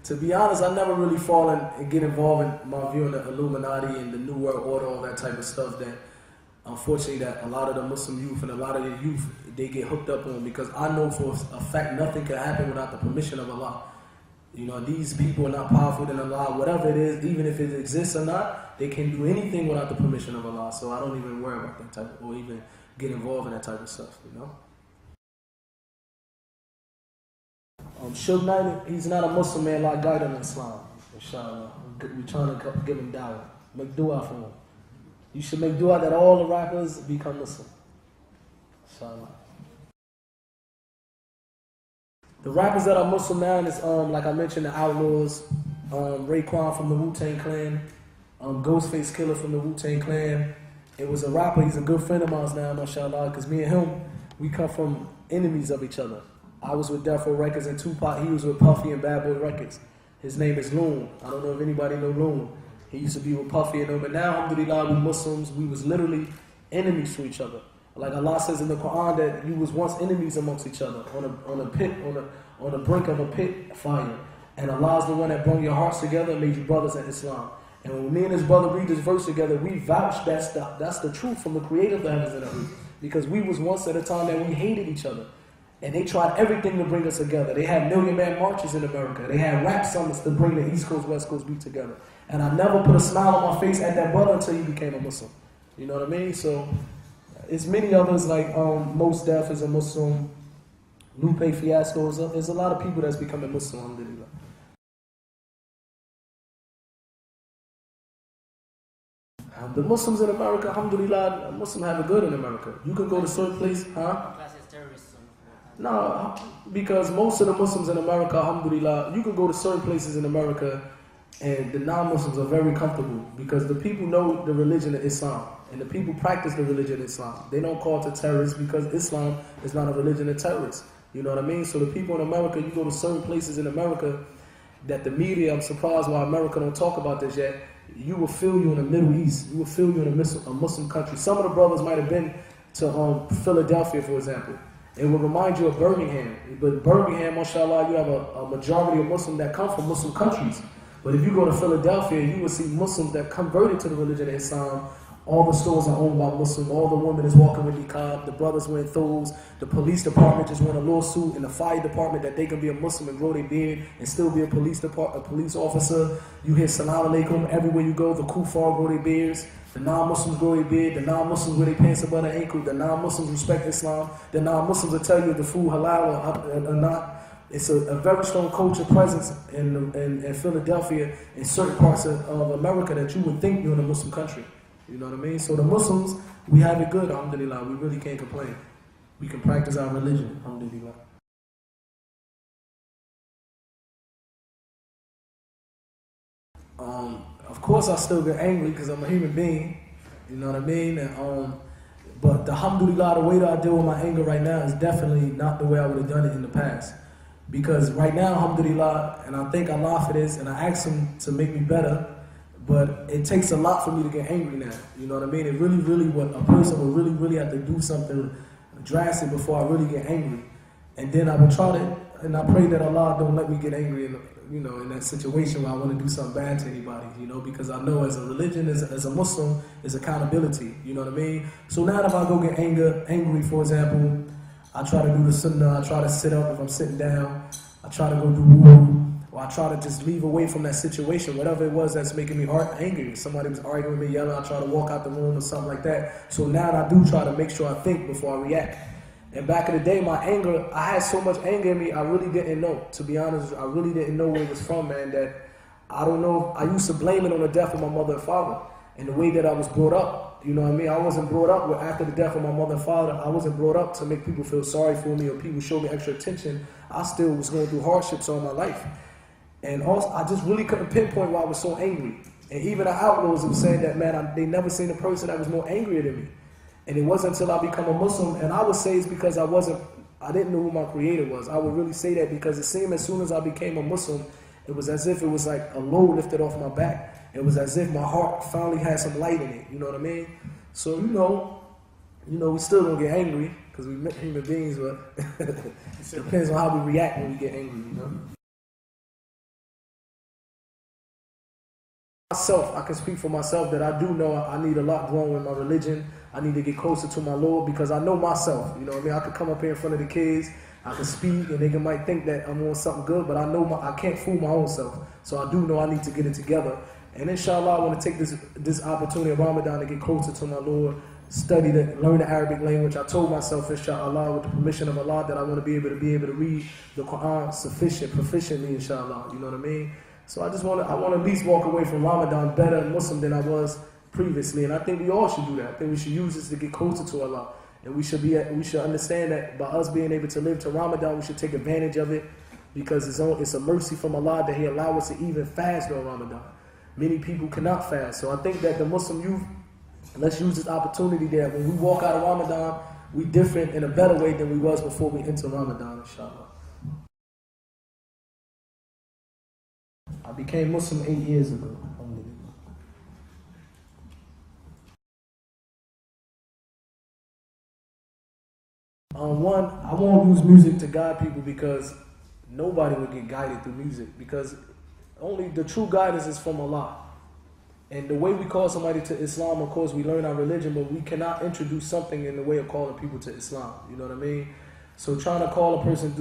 To be honest, I never really fall in and get involved in my view in the Illuminati and the New World Order, all that type of stuff that unfortunately that a lot of the Muslim youth and a lot of the youth, they get hooked up on, because I know for a fact nothing can happen without the permission of Allah. You know, these people are not powerful than Allah. Whatever it is, even if it exists or not, they can do anything without the permission of Allah. So I don't even worry about that type or even get involved in that type of stuff, you know. Suge Knight, he's not a Muslim man like guide in Islam. Inshallah. We're trying to give him dawah. Make dua for him. You should make dua that all the rappers become Muslim. Inshallah. The rappers that are Muslim now is, like I mentioned, the Outlaws, Raekwon from the Wu-Tang Clan, Ghostface Killer from the Wu-Tang Clan. It was a rapper, he's a good friend of mine now, mashallah, because me and him, we come from enemies of each other. I was with Death Row Records and Tupac, he was with Puffy and Bad Boy Records. His name is Loon. I don't know if anybody know Loon. He used to be with Puffy and them, but now, alhamdulillah, we Muslims, we was literally enemies to each other. Like Allah says in the Quran that you was once enemies amongst each other on the brink of a pit fire. And Allah is the one that brought your hearts together and made you brothers in Islam. And when me and his brother read this verse together, we vouch that's the truth from the creator of the heavens and the earth. Because we was once at a time that we hated each other. And they tried everything to bring us together. They had Million Man marches in America. They had rap summits to bring the East Coast, West Coast beat together. And I never put a smile on my face at that brother until he became a Muslim. You know what I mean? So it's many others like Mos Def is a Muslim, Lupe Fiasco is there's a lot of people that's becoming Muslim, alhamdulillah. The Muslims in America, alhamdulillah, Muslims have it good in America. You can go to certain places, huh? No, because most of the Muslims in America, alhamdulillah, you can go to certain places in America and the non-Muslims are very comfortable because the people know the religion of Islam and the people practice the religion of Islam. They don't call it to terrorists because Islam is not a religion of terrorists. You know what I mean? So the people in America, you go to certain places in America that the media, I'm surprised why America don't talk about this yet, you will feel you in the Middle East. You will feel you in a Muslim country. Some of the brothers might have been to Philadelphia, for example. It will remind you of Birmingham. But Birmingham, mashallah, you have a majority of Muslims that come from Muslim countries. But if you go to Philadelphia, you will see Muslims that converted to the religion of Islam. All the stores are owned by Muslims. All the women is walking with niqab. The brothers wearing thos. The police department just won a lawsuit in the fire department that they can be a Muslim and grow their beard and still be a police officer. You hear salam alaikum everywhere you go. The kuffar grow their beards. The non-Muslims grow their beard. The non-Muslims wear their pants above their ankle. The non-Muslims respect Islam. The non-Muslims will tell you if the food halal or not. It's a very strong culture presence in Philadelphia, in certain parts of America that you would think you're in a Muslim country. You know what I mean? So the Muslims, we have it good, alhamdulillah. We really can't complain. We can practice our religion, alhamdulillah. Of course I still get angry because I'm a human being. You know what I mean? And, but alhamdulillah, the way that I deal with my anger right now is definitely not the way I would have done it in the past. Because right now, alhamdulillah, and I thank Allah for this, and I ask Him to make me better, but it takes a lot for me to get angry now. You know what I mean? It really, a person will really have to do something drastic before I really get angry. And then I will try to, and I pray that Allah don't let me get angry in that situation where I want to do something bad to anybody, because I know as a religion, as a Muslim, is accountability, you know what I mean? So now if I go get angry, for example, I try to do the sunnah, I try to sit up if I'm sitting down, I try to go do wudu, or I try to just leave away from that situation, whatever it was that's making me angry. Somebody was arguing with me, yelling, I try to walk out the room or something like that. So now I do try to make sure I think before I react. And back in the day, my anger, I had so much anger in me, I really didn't know. To be honest, I really didn't know where it was from, man, that I don't know. I used to blame it on the death of my mother and father and the way that I was brought up. You know what I mean? I wasn't brought up with, after the death of my mother and father, I wasn't brought up to make people feel sorry for me or people show me extra attention. I still was going through hardships all my life. And also, I just really couldn't pinpoint why I was so angry. And even the Outlaws were saying that, man, they never seen a person that was more angrier than me. And it wasn't until I become a Muslim, and I would say it's because I didn't know who my creator was. I would really say that because it seemed as soon as I became a Muslim, it was as if it was like a load lifted off my back. It was as if my heart finally had some light in it, you know what I mean? So, we still don't get angry, because we're human beings, but it depends on how we react when we get angry, Myself, I can speak for myself that I do know I need a lot growing in my religion. I need to get closer to my Lord because I know myself. You know what I mean? I could come up here in front of the kids, I can speak, and they might think that I'm on something good, but I know I can't fool my own self. So I do know I need to get it together. And inshallah, I want to take this opportunity of Ramadan to get closer to my Lord, learn the Arabic language. I told myself, inshallah, with the permission of Allah, that I want to be able to read the Quran proficiently, inshallah. You know what I mean? So I want to at least walk away from Ramadan better Muslim than I was previously, and I think we all should do that. I think we should use this to get closer to Allah, and we should understand that by us being able to live to Ramadan, we should take advantage of it because it's a mercy from Allah that He allow us to even fast during Ramadan. Many people cannot fast, so I think that the Muslim youth, let's use this opportunity there. When we walk out of Ramadan, we different in a better way than we was before we enter Ramadan, inshallah. I became Muslim 8 years ago. One, I won't use music to guide people because nobody will get guided through music because only the true guidance is from Allah. And the way we call somebody to Islam, of course, we learn our religion, but we cannot introduce something in the way of calling people to Islam. You know what I mean? So trying to call a person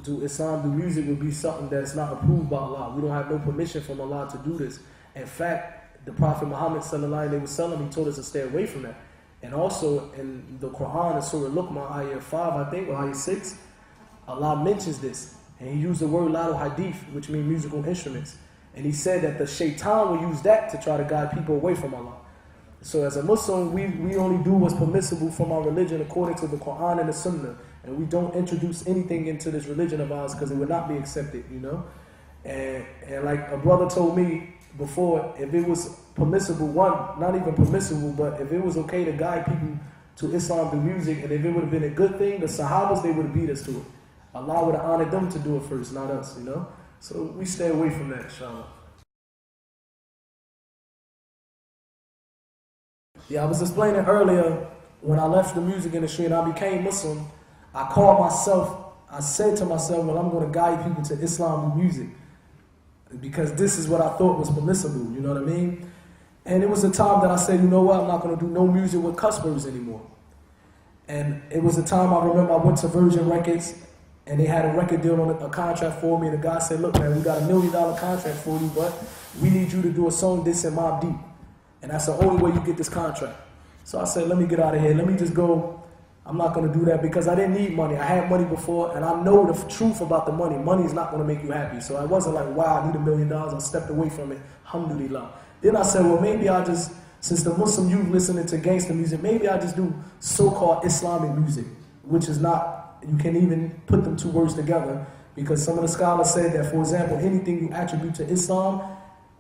to Islam through music would be something that's not approved by Allah. We don't have no permission from Allah to do this. In fact, the Prophet Muhammad sallallahu alaihi wasallam, he told us to stay away from that. And also in the Quran, in Surah Luqman, ayah 5, I think, or ayah 6, Allah mentions this. And He used the word lado hadith, which means musical instruments. And He said that the shaitan will use that to try to guide people away from Allah. So as a Muslim, we only do what's permissible from our religion according to the Quran and the Sunnah. And we don't introduce anything into this religion of ours because it would not be accepted, you know. And like a brother told me before, if it was permissible, not even permissible, but if it was okay to guide people to Islam through music, and if it would have been a good thing, the Sahabas, they would have beat us to it. Allah would have honored them to do it first, not us, you know. So we stay away from that, inshallah. Yeah, I was explaining earlier, when I left the music industry and I became Muslim, I said to myself, well, I'm going to guide people to Islam with music. Because this is what I thought was permissible, you know what I mean? And it was a time that I said, you know what, I'm not going to do no music with cuss words anymore. And it was a time I remember I went to Virgin Records, and they had a record deal on a contract for me, and the guy said, look man, we got $1 million contract for you, but we need you to do a song this and Mobb Deep. And that's the only way you get this contract. So I said, let me get out of here, let me just go. I'm not going to do that because I didn't need money. I had money before, and I know the truth about the money. Money is not going to make you happy. So I wasn't like, wow, I need $1 million. I stepped away from it. Alhamdulillah. Then I said, well, maybe I just, since the Muslim youth listening to gangster music, maybe I just do so-called Islamic music, which is not, you can't even put them two words together because some of the scholars said that, for example, anything you attribute to Islam,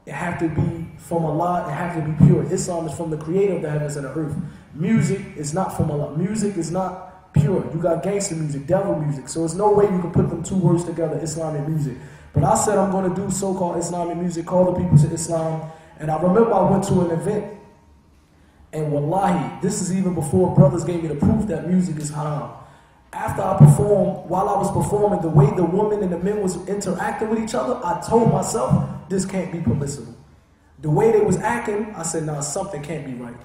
it have to be from Allah, it have to be pure. Islam is from the creator of the heavens and the earth. Music is not from Allah. Music is not pure. You got gangster music, devil music. So there's no way you can put them two words together, Islamic music. But I said I'm going to do so-called Islamic music, call the people to Islam. And I remember I went to an event, and wallahi, this is even before brothers gave me the proof that music is haram. After I performed, while I was performing, the way the women and the men was interacting with each other, I told myself, this can't be permissible. The way they was acting, I said, nah, something can't be right.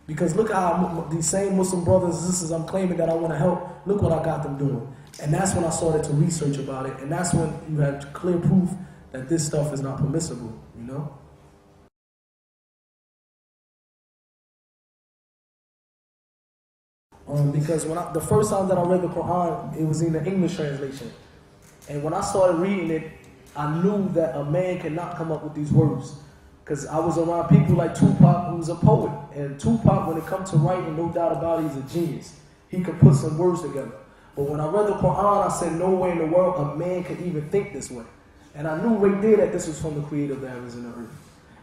Because look how these same Muslim brothers and sisters I'm claiming that I want to help, look what I got them doing. And that's when I started to research about it. And that's when you have clear proof that this stuff is not permissible, you know? Because the first time that I read the Quran, it was in the English translation. And when I started reading it, I knew that a man cannot come up with these words. Because I was around people like Tupac, who was a poet. And Tupac, when it comes to writing, no doubt about it, he's a genius. He could put some words together. But when I read the Quran, I said, no way in the world a man could even think this way. And I knew right there that this was from the creator of the heavens and the earth.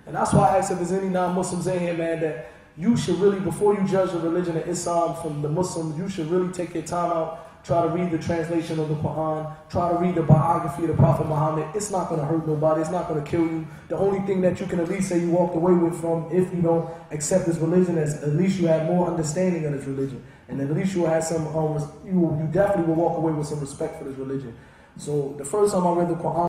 And that's why I asked if there's any non-Muslims in here, man, that you should really, before you judge the religion of Islam from the Muslims, you should really take your time out, try to read the translation of the Quran, try to read the biography of the Prophet Muhammad. It's not going to hurt nobody. It's not going to kill you. The only thing that you can at least say you walked away with from, if you don't accept this religion, is at least you have more understanding of this religion. And at least you will have some, you definitely will walk away with some respect for this religion. So the first time I read the Quran,